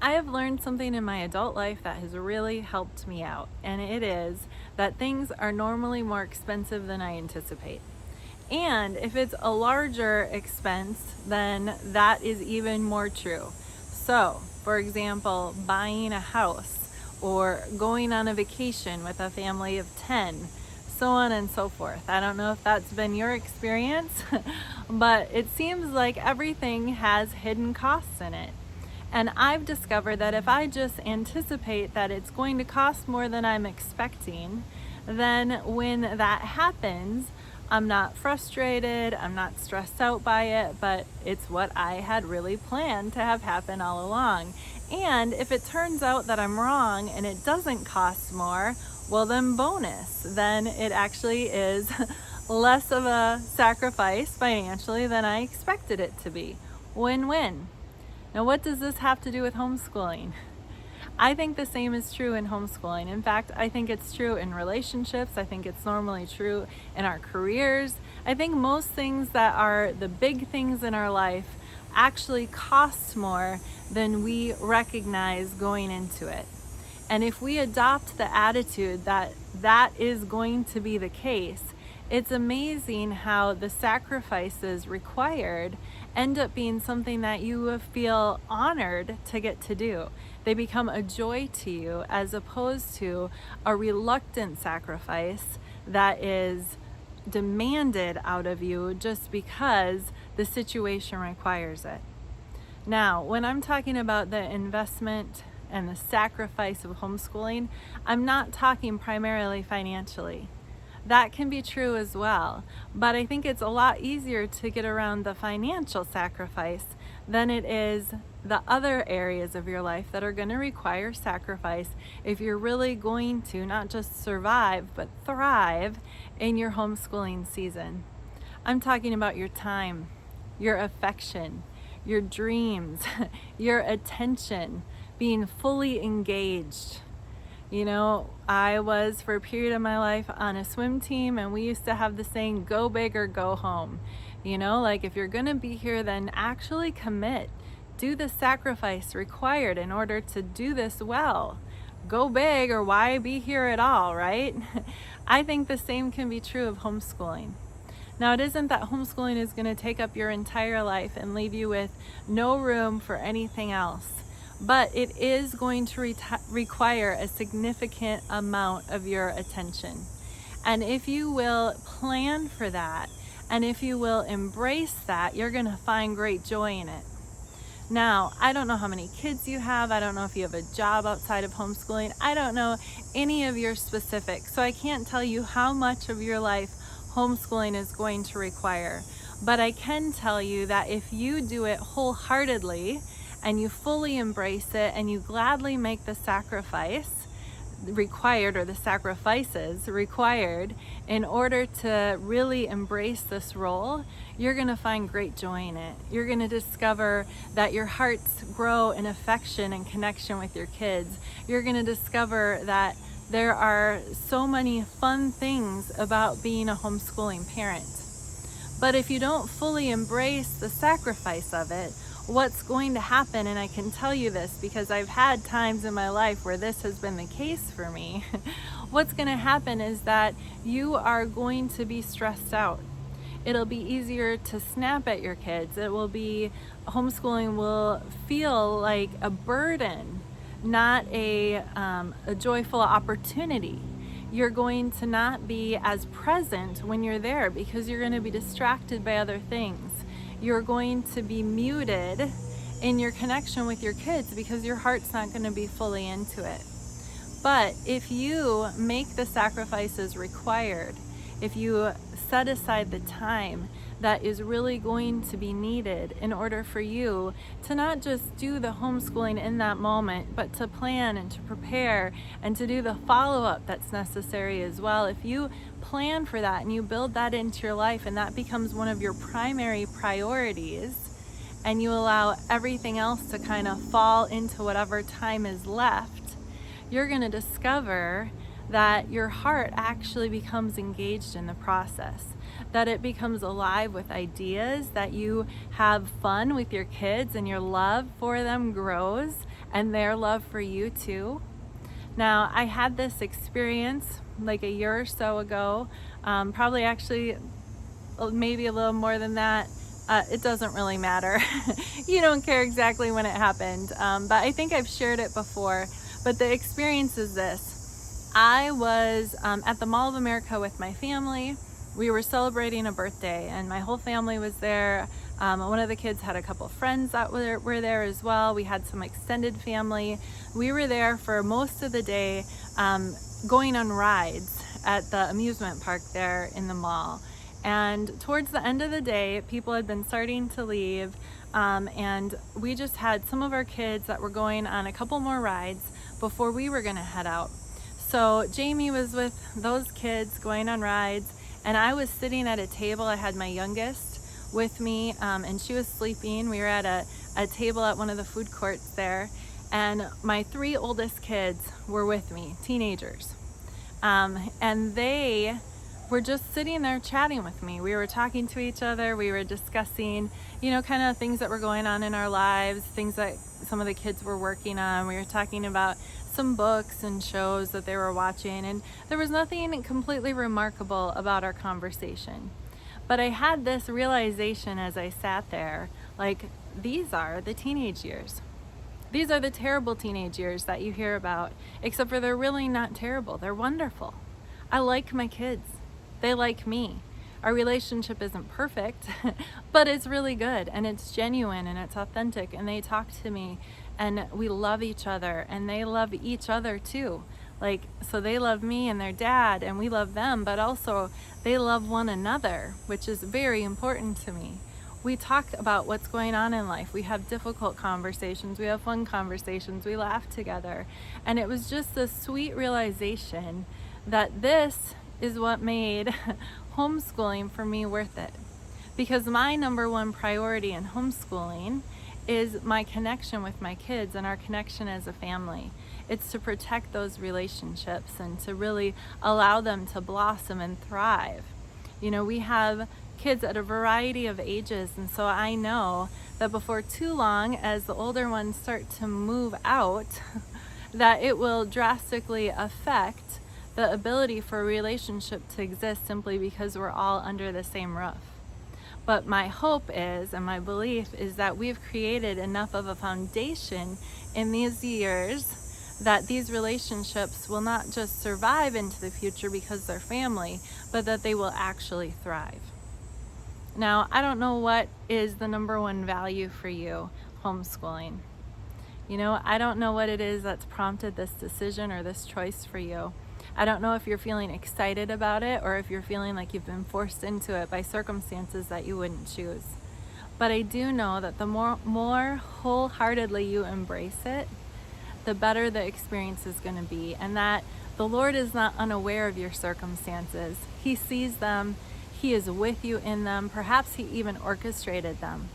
I have learned something in my adult life that has really helped me out, and it is that things are normally more expensive than I anticipate. And if it's a larger expense, then that is even more true. So, for example, buying a house or going on a vacation with a family of 10, so on and so forth. I don't know if that's been your experience, but it seems like everything has hidden costs in it. And I've discovered that if I just anticipate that it's going to cost more than I'm expecting, then when that happens, I'm not frustrated, I'm not stressed out by it, but it's what I had really planned to have happen all along. And if it turns out that I'm wrong and it doesn't cost more, well then bonus. Then it actually is less of a sacrifice financially than I expected it to be. Win-win. Now, what does this have to do with homeschooling? I think the same is true in homeschooling. In fact, I think it's true in relationships. I think it's normally true in our careers. I think most things that are the big things in our life actually cost more than we recognize going into it. And if we adopt the attitude that that is going to be the case, it's amazing how the sacrifices required end up being something that you feel honored to get to do. They become a joy to you as opposed to a reluctant sacrifice that is demanded out of you just because the situation requires it. Now, when I'm talking about the investment and the sacrifice of homeschooling, I'm not talking primarily financially. That can be true as well, but I think it's a lot easier to get around the financial sacrifice than it is the other areas of your life that are going to require sacrifice if you're really going to not just survive, but thrive in your homeschooling season. I'm talking about your time, your affection, your dreams, your attention, being fully engaged. You know, I was for a period of my life on a swim team, and we used to have the saying, go big or go home. You know, like if you're going to be here, then actually commit. Do the sacrifice required in order to do this well. Go big or why be here at all, right? I think the same can be true of homeschooling. Now, it isn't that homeschooling is going to take up your entire life and leave you with no room for anything else. But it is going to require a significant amount of your attention. And if you will plan for that, and if you will embrace that, you're going to find great joy in it. Now, I don't know how many kids you have. I don't know if you have a job outside of homeschooling. I don't know any of your specifics. So I can't tell you how much of your life homeschooling is going to require. But I can tell you that if you do it wholeheartedly, and you fully embrace it and you gladly make the sacrifice required, or the sacrifices required in order to really embrace this role, you're going to find great joy in it. You're going to discover that your hearts grow in affection and connection with your kids. You're going to discover that there are so many fun things about being a homeschooling parent. But if you don't fully embrace the sacrifice of it, what's going to happen, and I can tell you this because I've had times in my life where this has been the case for me, what's going to happen is that you are going to be stressed out. It'll be easier to snap at your kids. Homeschooling will feel like a burden, not a joyful opportunity. You're going to not be as present when you're there because you're going to be distracted by other things. You're going to be muted in your connection with your kids because your heart's not going to be fully into it. But if you make the sacrifices required, if you set aside the time that is really going to be needed in order for you to not just do the homeschooling in that moment, but to plan and to prepare and to do the follow-up that's necessary as well. If you plan for that and you build that into your life and that becomes one of your primary priorities, and you allow everything else to kind of fall into whatever time is left, you're going to discover that your heart actually becomes engaged in the process, that it becomes alive with ideas, that you have fun with your kids and your love for them grows and their love for you too. Now, I had this experience like a year or so ago, probably actually maybe a little more than that. It doesn't really matter. You don't care exactly when it happened, but I think I've shared it before. But the experience is this. I was at the Mall of America with my family. We were celebrating a birthday and my whole family was there. One of the kids had a couple friends that were there as well. We had some extended family. We were there for most of the day, going on rides at the amusement park there in the mall. And towards the end of the day, people had been starting to leave, and we just had some of our kids that were going on a couple more rides before we were gonna head out. So Jamie was with those kids going on rides, and I was sitting at a table. I had my youngest with me, and she was sleeping. We were at a table at one of the food courts there, and my 3 oldest kids were with me, teenagers, and they were just sitting there chatting with me. We were talking to each other. We were discussing, kind of things that were going on in our lives, things that some of the kids were working on. We were talking about some books and shows that they were watching, and there was nothing completely remarkable about our conversation. But I had this realization as I sat there, like, these are the teenage years. These are the terrible teenage years that you hear about, except for they're really not terrible. They're wonderful. I like my kids. They like me. Our relationship isn't perfect, but it's really good and it's genuine and it's authentic, and they talk to me and we love each other and they love each other too. So they love me and their dad and we love them, but also they love one another, which is very important to me. We talk about what's going on in life. We have difficult conversations. We have fun conversations. We laugh together. And it was just a sweet realization that this is what made homeschooling for me worth it. Because my number one priority in homeschooling is my connection with my kids and our connection as a family. It's to protect those relationships and to really allow them to blossom and thrive. We have kids at a variety of ages, and so I know that before too long, as the older ones start to move out, that it will drastically affect the ability for a relationship to exist simply because we're all under the same roof. But my hope is, and my belief is, that we've created enough of a foundation in these years that these relationships will not just survive into the future because they're family, but that they will actually thrive. Now, I don't know what is the number one value for you homeschooling. I don't know what it is that's prompted this decision or this choice for you. I don't know if you're feeling excited about it or if you're feeling like you've been forced into it by circumstances that you wouldn't choose. But I do know that the more wholeheartedly you embrace it, the better the experience is going to be, and that the Lord is not unaware of your circumstances. He sees them. He is with you in them. Perhaps He even orchestrated them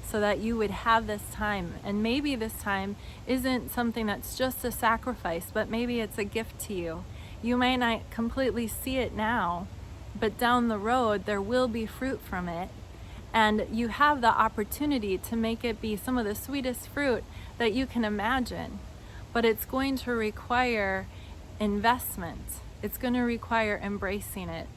so that you would have this time. And maybe this time isn't something that's just a sacrifice, but maybe it's a gift to you. You may not completely see it now, but down the road there will be fruit from it, and you have the opportunity to make it be some of the sweetest fruit that you can imagine. But it's going to require investment. It's going to require embracing it.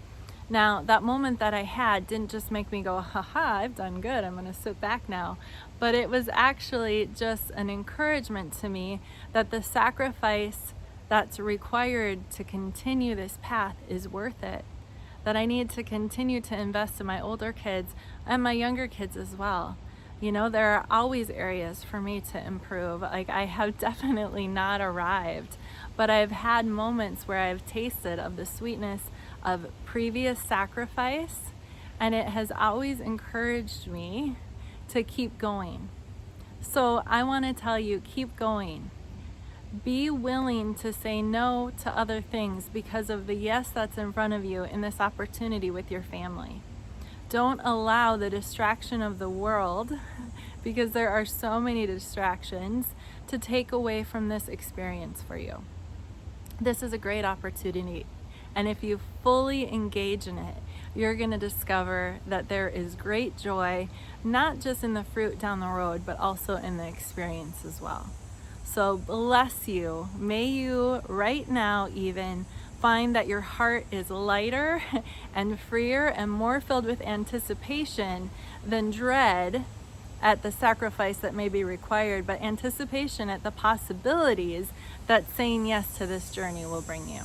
Now, that moment that I had didn't just make me go, haha, I've done good, I'm going to sit back now. But it was actually just an encouragement to me that the sacrifice that's required to continue this path is worth it. That I need to continue to invest in my older kids and my younger kids as well. There are always areas for me to improve. I have definitely not arrived, but I've had moments where I've tasted of the sweetness of previous sacrifice, and it has always encouraged me to keep going. So I want to tell you, keep going. Be willing to say no to other things because of the yes that's in front of you in this opportunity with your family. Don't allow the distraction of the world, because there are so many distractions, to take away from this experience for you. This is a great opportunity, and if you fully engage in it, you're going to discover that there is great joy, not just in the fruit down the road, but also in the experience as well. So bless you. May you right now even find that your heart is lighter and freer and more filled with anticipation than dread at the sacrifice that may be required, but anticipation at the possibilities that saying yes to this journey will bring you.